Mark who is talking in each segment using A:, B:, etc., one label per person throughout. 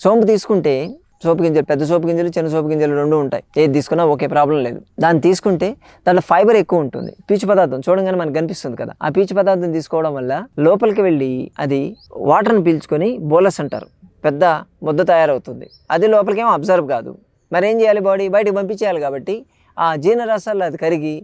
A: సోంపు తీసుకుంటే సోపు గింజలు, పెద్ద సోపు గింజలు, చిన్న సోపు గింజలు 2 ఉంటాయి. ఏది తీసుకున్నా ఓకే, ప్రాబ్లం లేదు. దాన్ని తీసుకుంటే దాంట్లో ఫైబర్ ఎక్కువ ఉంటుంది. పీచు పదార్థం చూడంగానే మనకు కనిపిస్తుంది కదా, ఆ పీచు పదార్థం తీసుకోవడం వల్ల లోపలికి వెళ్ళి అది వాటర్ని పీల్చుకొని బోలస్ అంటారు, పెద్ద ముద్ద తయారవుతుంది. అది లోపలికేమో అబ్జర్వ్ కాదు. మరి ఏం చేయాలి, బాడీ బయటకు పంపించేయాలి. కాబట్టి ఆ జీర్ణరసాలు అది కరిగి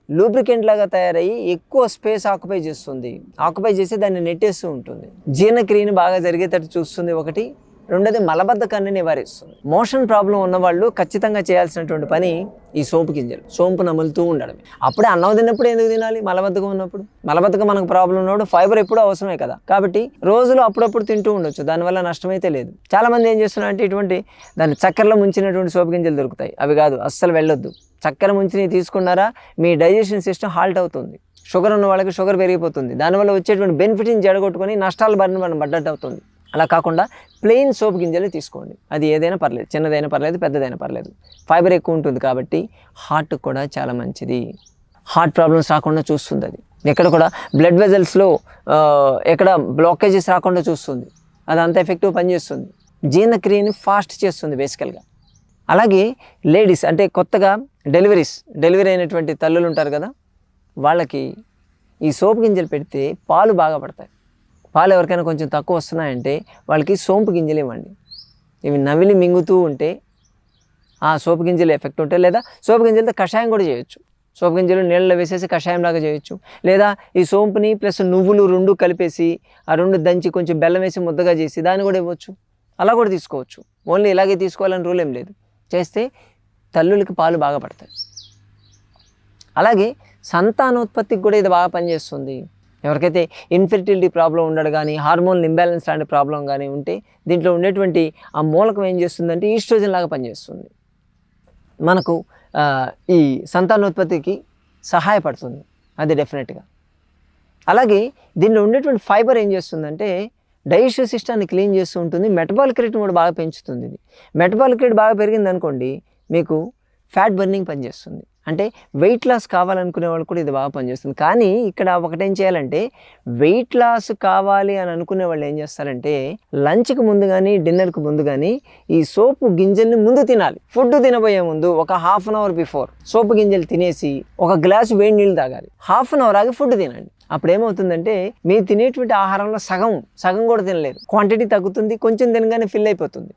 A: లూబ్రికెంట్ లాగా తయారయ్యి ఎక్కువ స్పేస్ ఆక్యుపై చేస్తుంది. ఆక్యుపై చేసి దాన్ని నెట్టేస్తూ ఉంటుంది. జీర్ణక్రియని బాగా జరిగేటట్టు చూస్తుంది ఒకటి. రెండోది మలబద్ధకాన్ని నివారిస్తుంది. మోషన్ ప్రాబ్లం ఉన్నవాళ్ళు ఖచ్చితంగా చేయాల్సినటువంటి పని ఈ సోంపు గింజలు, సోంపు నములుతూ ఉండడమే. అప్పుడే అన్నం తిన్నప్పుడు ఎందుకు తినాలి, మలబద్ధకం ఉన్నప్పుడు? మలబద్ధకం మనకు ప్రాబ్లం ఉన్నప్పుడు ఫైబర్ ఎప్పుడూ అవసరమే కదా. కాబట్టి రోజులో అప్పుడప్పుడు తింటూ ఉండొచ్చు, దానివల్ల నష్టమైతే లేదు. చాలామంది ఏం చేస్తున్నారంటే ఇటువంటి దాన్ని చక్కెరలో ముంచినటువంటి సోపు గింజలు దొరుకుతాయి, అవి కాదు, అస్సలు వెళ్ళొద్దు. చక్కెర ముంచి తీసుకున్నారా మీ డైజెషన్ సిస్టమ్ హాల్ట్ అవుతుంది. షుగర్ ఉన్న వాళ్ళకి షుగర్ పెరిగిపోతుంది. దానివల్ల వచ్చేటువంటి బెనిఫిట్ని జడగొట్టుకొని నష్టాల బారిన మనం పడ్డట్టు అవుతుంది. అలా కాకుండా ప్లెయిన్ సోపు గింజలు తీసుకోండి. అది ఏదైనా పర్లేదు, చిన్నదైనా పర్లేదు, పెద్దదైనా పర్లేదు. ఫైబర్ ఎక్కువ ఉంటుంది కాబట్టి హార్ట్కి కూడా చాలా మంచిది. హార్ట్ ప్రాబ్లమ్స్ రాకుండా చూస్తుంది. అది ఎక్కడ కూడా బ్లడ్ వెజల్స్లో ఎక్కడ బ్లాకేజెస్ రాకుండా చూస్తుంది. అది అంత ఎఫెక్టివ్ పనిచేస్తుంది. జీర్ణక్రియని ఫాస్ట్ చేస్తుంది బేసికల్గా. అలాగే లేడీస్ అంటే కొత్తగా డెలివరీ అయినటువంటి తల్లులు ఉంటారు కదా, వాళ్ళకి ఈ సోపు గింజలు పెడితే పాలు బాగా పడతాయి. పాలు ఎవరికైనా కొంచెం తక్కువ వస్తున్నాయంటే వాళ్ళకి సోంపు గింజలు ఇవ్వండి. ఇవి నవిలి మింగుతూ ఉంటే ఆ సోపు గింజలు ఎఫెక్ట్ ఉంటాయి. లేదా సోపు గింజలతో కషాయం కూడా చేయొచ్చు. సోపు గింజలు నీళ్ళలో వేసేసి కషాయంలాగా చేయొచ్చు. లేదా ఈ సోంపుని ప్లస్ నువ్వులు 2 కలిపేసి ఆ 2 దంచి కొంచెం బెల్లం వేసి ముద్దగా చేసి దాన్ని కూడా ఇవ్వచ్చు. అలా కూడా తీసుకోవచ్చు. ఓన్లీ ఇలాగే తీసుకోవాలని రూల్ ఏం లేదు. చేస్తే తల్లులకి పాలు బాగా పడతాయి. అలాగే సంతానోత్పత్తికి కూడా ఇది బాగా పనిచేస్తుంది. ఎవరికైతే ఇన్ఫెర్టిలిటీ ప్రాబ్లం ఉండడు కానీ, హార్మోన్ ఇంబ్యాలెన్స్ లాంటి ప్రాబ్లం కానీ ఉంటే దీంట్లో ఉండేటువంటి ఆ మూలకం ఏం చేస్తుందంటే ఈస్ట్రోజన్ లాగా పనిచేస్తుంది. మనకు ఈ సంతానోత్పత్తికి సహాయపడుతుంది అది డెఫినెట్గా. అలాగే దీనిలో ఉండేటువంటి ఫైబర్ ఏం చేస్తుందంటే డైజెస్టివ్ సిస్టాన్ని క్లీన్ చేస్తూ ఉంటుంది. మెటబాలిక్ రేట్ని కూడా బాగా పెంచుతుంది. ఇది మెటబాలిక్ రేట్ బాగా పెరిగింది అనుకోండి, మీకు ఫ్యాట్ బర్నింగ్ పనిచేస్తుంది. అంటే వెయిట్ లాస్ కావాలనుకునే వాళ్ళు కూడా ఇది బాగా పనిచేస్తుంది. కానీ ఇక్కడ ఒకటేం చేయాలంటే, వెయిట్ లాస్ కావాలి అని అనుకునే వాళ్ళు ఏం చేస్తారంటే లంచ్కి ముందు కానీ డిన్నర్కి ముందు కానీ ఈ సోపు గింజల్ని ముందు తినాలి. ఫుడ్ తినబోయే ముందు ఒక ½ అవర్ బిఫోర్ సోపు గింజలు తినేసి ఒక గ్లాసు వేడి నీళ్ళు తాగాలి. ½ అవర్ ఆగి ఫుడ్ తినండి. అప్పుడు ఏమవుతుందంటే మీరు తినేటువంటి ఆహారంలో సగం కూడా తినలేరు. క్వాంటిటీ తగ్గుతుంది, కొంచెం తినగానే ఫిల్ అయిపోతుంది.